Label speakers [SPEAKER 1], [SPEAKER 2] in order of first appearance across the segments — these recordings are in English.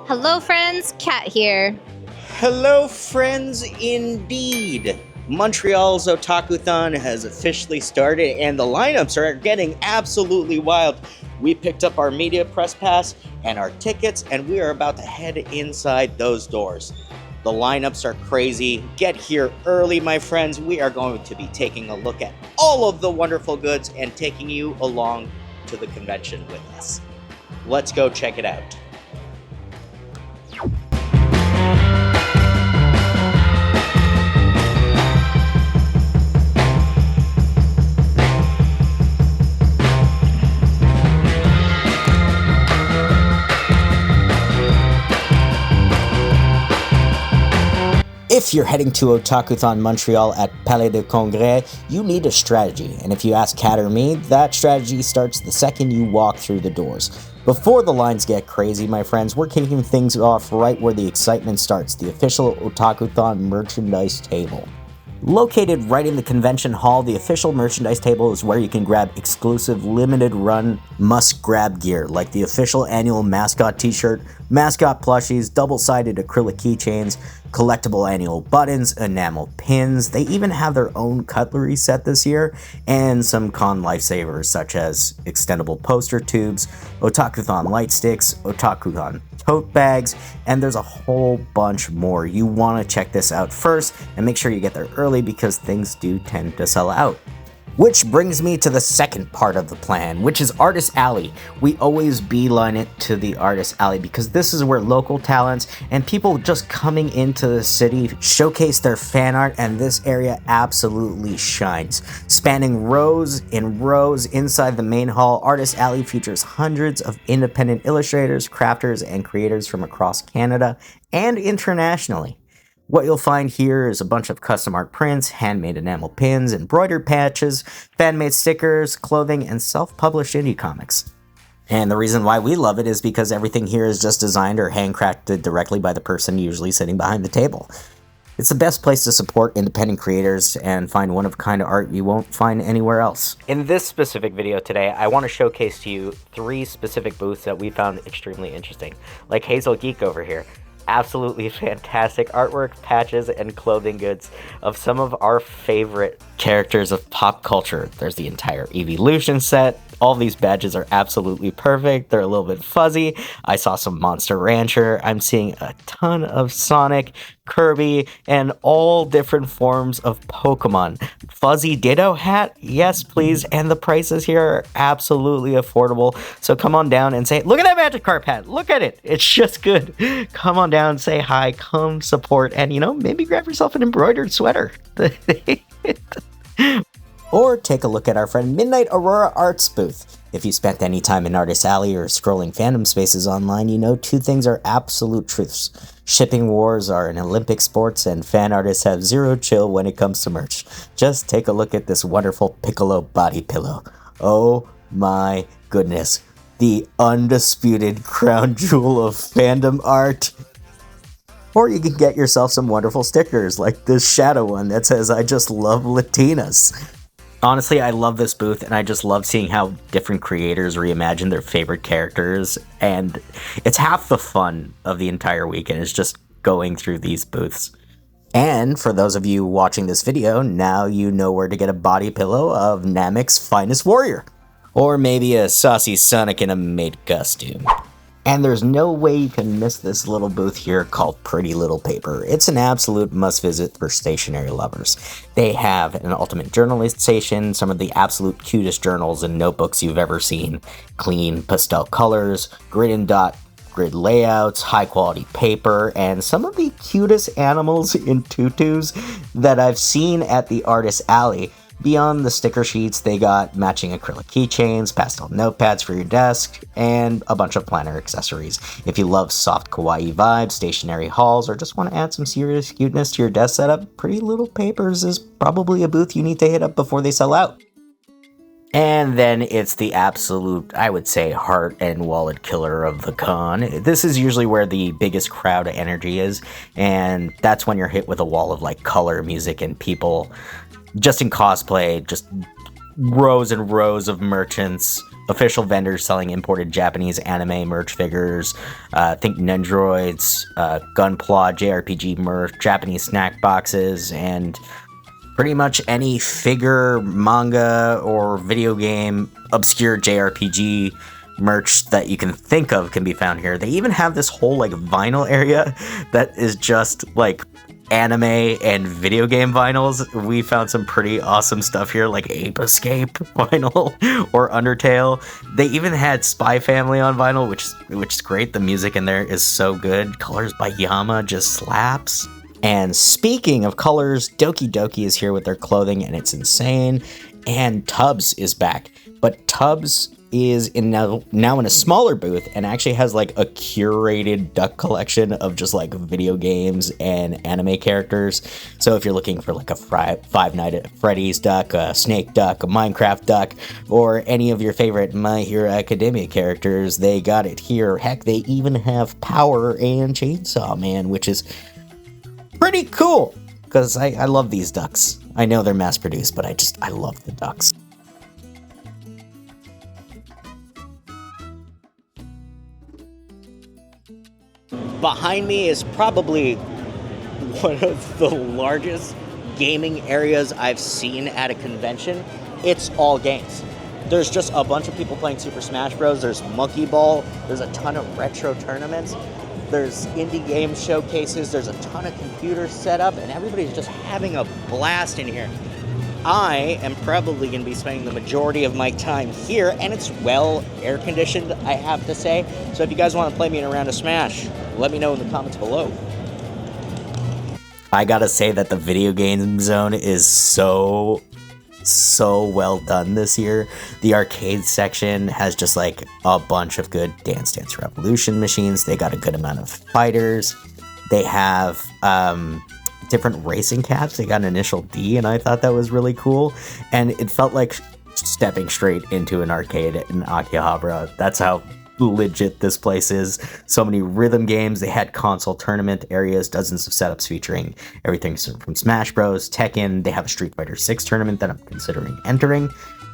[SPEAKER 1] Hello friends, Kat here.
[SPEAKER 2] Hello, friends, indeed. Montreal's Otakuthon has officially started, and the lineups are getting absolutely wild. We picked up our media press pass and our tickets, and we are about to head inside those doors. The lineups are crazy. Get here early, my friends. We are going to be taking a look at all of the wonderful goods and taking you along to the convention with us. Let's go check it out. If you're heading to Otakuthon Montreal at Palais de Congrès, you need a strategy, and if you ask Kat or me, that strategy starts the second you walk through the doors. Before the lines get crazy, my friends, we're kicking things off right where the excitement starts, the official Otakuthon merchandise table. Located right in the convention hall, the official merchandise table is where you can grab exclusive limited run must-grab gear like the official annual mascot t-shirt, mascot plushies, double-sided acrylic keychains, collectible annual buttons, enamel pins. They even have their own cutlery set this year, and some con lifesavers such as extendable poster tubes, Otakuthon light sticks, Otakuthon tote bags, and there's a whole bunch more. You want to check this out first and make sure you get there early because things do tend to sell out. Which brings me to the second part of the plan, which is Artist Alley. We always beeline it to the Artist Alley because this is where local talents and people just coming into the city showcase their fan art, and this area absolutely shines. Spanning rows and rows inside the main hall, Artist Alley features hundreds of independent illustrators, crafters, and creators from across Canada and internationally. What you'll find here is a bunch of custom art prints, handmade enamel pins, embroidered patches, fan-made stickers, clothing, and self-published indie comics. And the reason why we love it is because everything here is just designed or handcrafted directly by the person usually sitting behind the table. It's the best place to support independent creators and find one-of-a-kind art you won't find anywhere else. In this specific video today, I want to showcase to you 3 specific booths that we found extremely interesting, like Hazel Geek over here. Absolutely fantastic artwork, patches, and clothing goods of some of our favorite characters of pop culture. There's the entire Evolution set. All these badges are absolutely perfect. They're a little bit fuzzy. I saw some Monster Rancher. I'm seeing a ton of Sonic, Kirby, and all different forms of Pokemon. Fuzzy Ditto hat? Yes, please. And the prices here are absolutely affordable. So come on down and say, look at that Magikarp hat. Look at it. It's just good. Come on down, say hi, come support, and maybe grab yourself an embroidered sweater. Or take a look at our friend Midnight Aurora Arts booth. If you spent any time in Artist Alley or scrolling fandom spaces online, you know 2 things are absolute truths. Shipping wars are an Olympic sports, and fan artists have zero chill when it comes to merch. Just take a look at this wonderful Piccolo body pillow. Oh my goodness. The undisputed crown jewel of fandom art. Or you can get yourself some wonderful stickers like this shadow one that says, "I just love Latinas." Honestly, I love this booth, and I just love seeing how different creators reimagine their favorite characters, and it's half the fun of the entire weekend is just going through these booths. And for those of you watching this video, now you know where to get a body pillow of Namek's finest warrior. Or maybe a saucy Sonic in a maid costume. And there's no way you can miss this little booth here called Pretty Little Paper. It's an absolute must-visit for stationery lovers. They have an ultimate journalist station, some of the absolute cutest journals and notebooks you've ever seen. Clean pastel colors, grid and dot grid layouts, high-quality paper, and some of the cutest animals in tutus that I've seen at the Artist Alley. Beyond the sticker sheets, they got matching acrylic keychains, pastel notepads for your desk, and a bunch of planner accessories. If you love soft kawaii vibes, stationery hauls, or just want to add some serious cuteness to your desk setup, Pretty Little Papers is probably a booth you need to hit up before they sell out. And then it's the absolute, I would say, heart and wallet killer of the con. This is usually where the biggest crowd energy is, and that's when you're hit with a wall of color, music, and people just in cosplay, just rows and rows of merchants, official vendors selling imported Japanese anime merch figures, think Nendroids, Gunpla, JRPG merch, Japanese snack boxes, and pretty much any figure, manga, or video game, obscure JRPG merch that you can think of can be found here. They even have this whole like vinyl area that is just like anime and video game vinyls. We found some pretty awesome stuff here, like Ape Escape vinyl or Undertale. They even had Spy Family on vinyl, which is great. The music in there is so good. Colors by Yama just slaps. And speaking of colors, Doki Doki is here with their clothing, and it's insane. And Tubbs is back, but Tubbs is now in a smaller booth and actually has like a curated duck collection of just like video games and anime characters. So if you're looking for like a Five Nights at Freddy's duck, a Snake duck, a Minecraft duck, or any of your favorite My Hero Academia characters, they got it here. Heck, they even have Power and Chainsaw Man, which is pretty cool because I love these ducks. I know they're mass produced, but I love the ducks. Behind me is probably one of the largest gaming areas I've seen at a convention. It's all games. There's just a bunch of people playing Super Smash Bros. There's Monkey Ball. There's a ton of retro tournaments. There's indie game showcases. There's a ton of computers set up, and everybody's just having a blast in here. I am probably going to be spending the majority of my time here, and it's well air-conditioned, I have to say. So if you guys want to play me in a round of Smash, let me know in the comments below. I gotta say that the video game zone is so well done this year. The arcade section has just like a bunch of good Dance Dance Revolution machines. They got a good amount of fighters. They have different racing caps. They got an Initial D, and I thought that was really cool. And it felt like stepping straight into an arcade in Akihabara. That's how legit this place is. So many rhythm games. They had console tournament areas, dozens of setups featuring everything from Smash Bros, Tekken. They have a Street Fighter 6 tournament that I'm considering entering.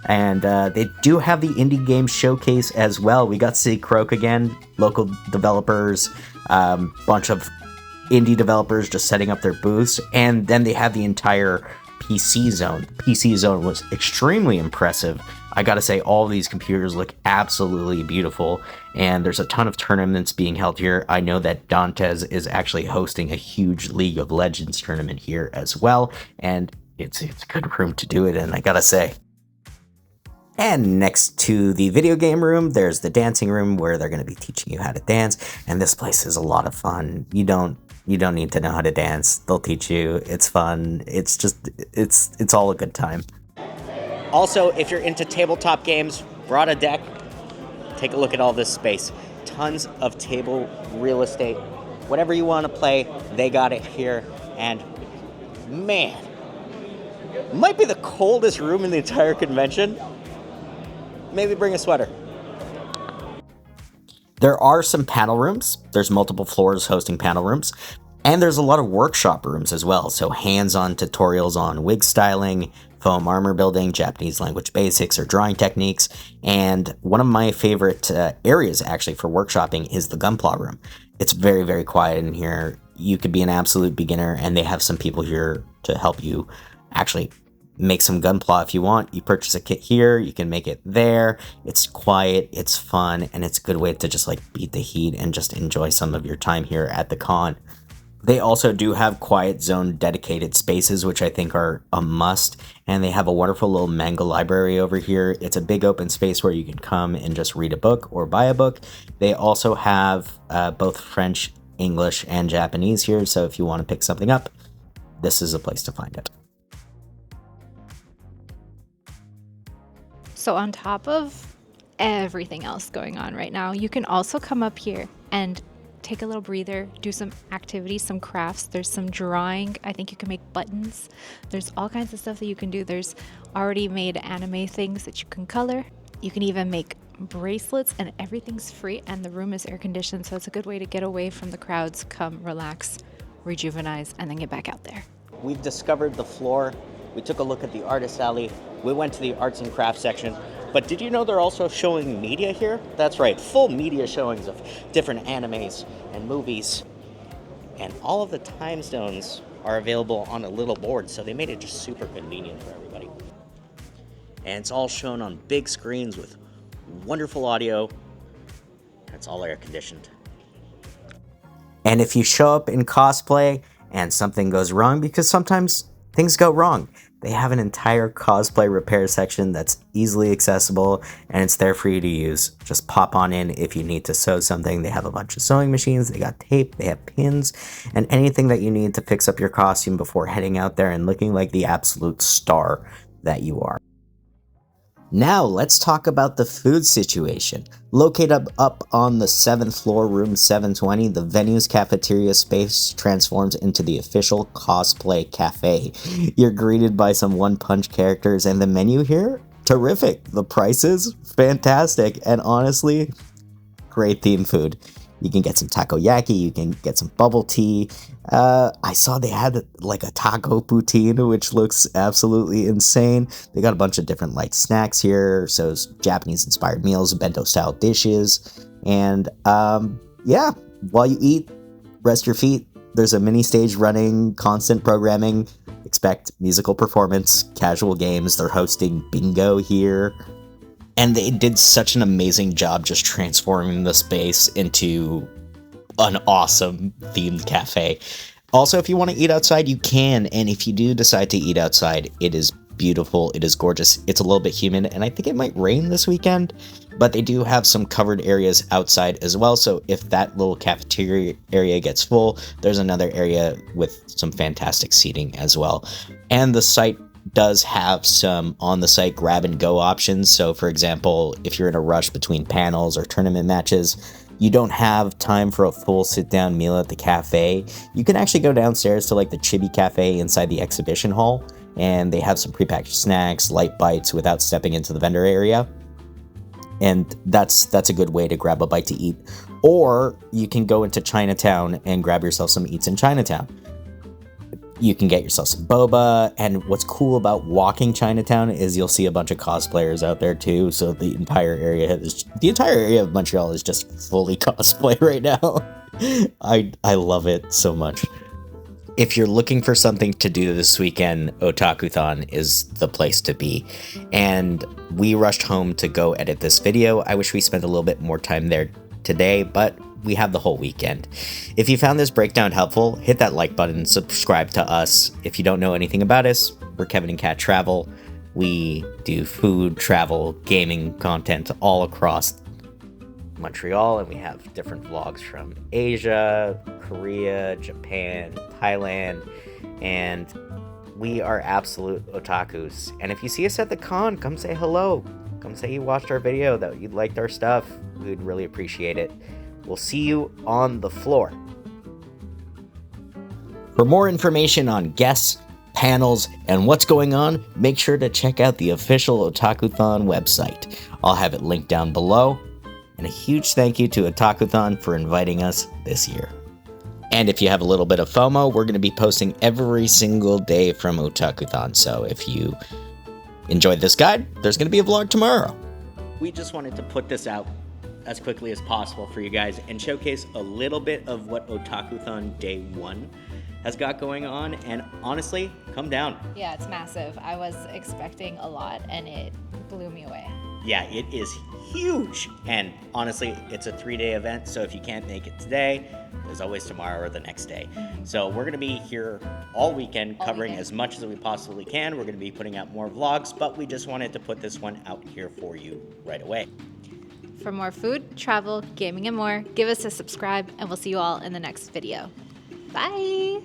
[SPEAKER 2] And they do have the indie game showcase as well. We got to see Croak again, local developers, bunch of indie developers just setting up their booths, and then they have the entire PC zone. The PC zone was extremely impressive. I gotta say, all of these computers look absolutely beautiful, and there's a ton of tournaments being held here. I know that Dantes is actually hosting a huge League of Legends tournament here as well, and it's a good room to do it in, I gotta say. And next to the video game room, there's the dancing room where they're going to be teaching you how to dance. And this place is a lot of fun. You don't need to know how to dance. They'll teach you. It's fun. It's all a good time. Also, if you're into tabletop games, brought a deck, take a look at all this space. Tons of table real estate. Whatever you want to play, they got it here. And man, might be the coldest room in the entire convention. Maybe bring a sweater. There are some panel rooms. There's multiple floors hosting panel rooms. And there's a lot of workshop rooms as well. So hands-on tutorials on wig styling, foam armor building, Japanese language basics, or drawing techniques. And one of my favorite areas actually for workshopping is the Gunpla room. It's very, very quiet in here. You could be an absolute beginner, and they have some people here to help you actually make some Gunpla if you want. You purchase a kit here, you can make it there. It's quiet, it's fun, and it's a good way to just like beat the heat and just enjoy some of your time here at the con. They also do have quiet zone dedicated spaces, which I think are a must, and they have a wonderful little manga library over here. It's a big open space where you can come and just read a book or buy a book. They also have both French, English, and Japanese here, so if you want to pick something up, this is a place to find it.
[SPEAKER 1] So on top of everything else going on right now, you can also come up here and take a little breather, do some activities, some crafts. There's some drawing. I think you can make buttons. There's all kinds of stuff that you can do. There's already made anime things that you can color. You can even make bracelets, and everything's free, and the room is air conditioned, so it's a good way to get away from the crowds, come relax, rejuvenize, and then get back out there.
[SPEAKER 2] We've discovered the floor We took a look at the artist alley. We went to the arts and crafts section. But did you know they're also showing media here? That's right, full media showings of different animes and movies. And all of the time zones are available on a little board, so they made it just super convenient for everybody. And it's all shown on big screens with wonderful audio. It's all air conditioned. And if you show up in cosplay and something goes wrong, because sometimes things go wrong, they have an entire cosplay repair section that's easily accessible and it's there for you to use. Just pop on in if you need to sew something. They have a bunch of sewing machines, they got tape, they have pins, and anything that you need to fix up your costume before heading out there and looking like the absolute star that you are. Now let's talk about the food situation. Located up on the 7th floor, room 720, the venue's cafeteria space transforms into the official Cosplay Café. You're greeted by some one-punch characters, and the menu here? Terrific. The prices? Fantastic. And honestly, great themed food. You can get some takoyaki, you can get some bubble tea. I saw they had like a taco poutine, which looks absolutely insane. They got a bunch of different light snacks here, so Japanese-inspired meals, bento-style dishes. And yeah, while you eat, rest your feet. There's a mini stage running, constant programming. Expect musical performance, casual games. They're hosting bingo here. And they did such an amazing job just transforming the space into an awesome themed cafe. Also, if you want to eat outside, you can. And if you do decide to eat outside, it is beautiful. It is gorgeous. It's a little bit humid, and I think it might rain this weekend. But they do have some covered areas outside as well. So if that little cafeteria area gets full, there's another area with some fantastic seating as well. And the site does have some on-the-site grab-and-go options. So, for example, if you're in a rush between panels or tournament matches, you don't have time for a full sit-down meal at the cafe, you can actually go downstairs to like the Chibi Cafe inside the exhibition hall, and they have some prepackaged snacks, light bites without stepping into the vendor area. And that's a good way to grab a bite to eat. Or you can go into Chinatown and grab yourself some eats in Chinatown. You can get yourself some boba, and what's cool about walking Chinatown is you'll see a bunch of cosplayers out there too, so the entire area of Montreal is just fully cosplay right now. I love it so much. If you're looking for something to do this weekend, Otakuthon is the place to be. And we rushed home to go edit this video. I wish we spent a little bit more time there today, but we have the whole weekend. If you found this breakdown helpful, hit that like button and subscribe to us. If you don't know anything about us, we're Kevin and Kat Travel. We do food, travel, gaming content all across Montreal, and we have different vlogs from Asia, Korea, Japan, Thailand, and we are absolute otakus. And if you see us at the con, come say hello. Come say you watched our video, that you liked our stuff. We'd really appreciate it. We'll see you on the floor. For more information on guests, panels, and what's going on, make sure to check out the official Otakuthon website. I'll have it linked down below. And a huge thank you to Otakuthon for inviting us this year. And if you have a little bit of FOMO, we're going to be posting every single day from Otakuthon. So if you enjoyed this guide, there's going to be a vlog tomorrow. We just wanted to put this out as quickly as possible for you guys and showcase a little bit of what Otakuthon Day 1 has got going on. And honestly, come down.
[SPEAKER 1] Yeah, it's massive. I was expecting a lot and it blew me away.
[SPEAKER 2] Yeah, it is huge. And honestly, it's a 3-day event. So if you can't make it today, there's always tomorrow or the next day. So we're going to be here all weekend covering as much as we possibly can. We're going to be putting out more vlogs, but we just wanted to put this one out here for you right away.
[SPEAKER 1] For more food, travel, gaming, and more, give us a subscribe, and we'll see you all in the next video. Bye!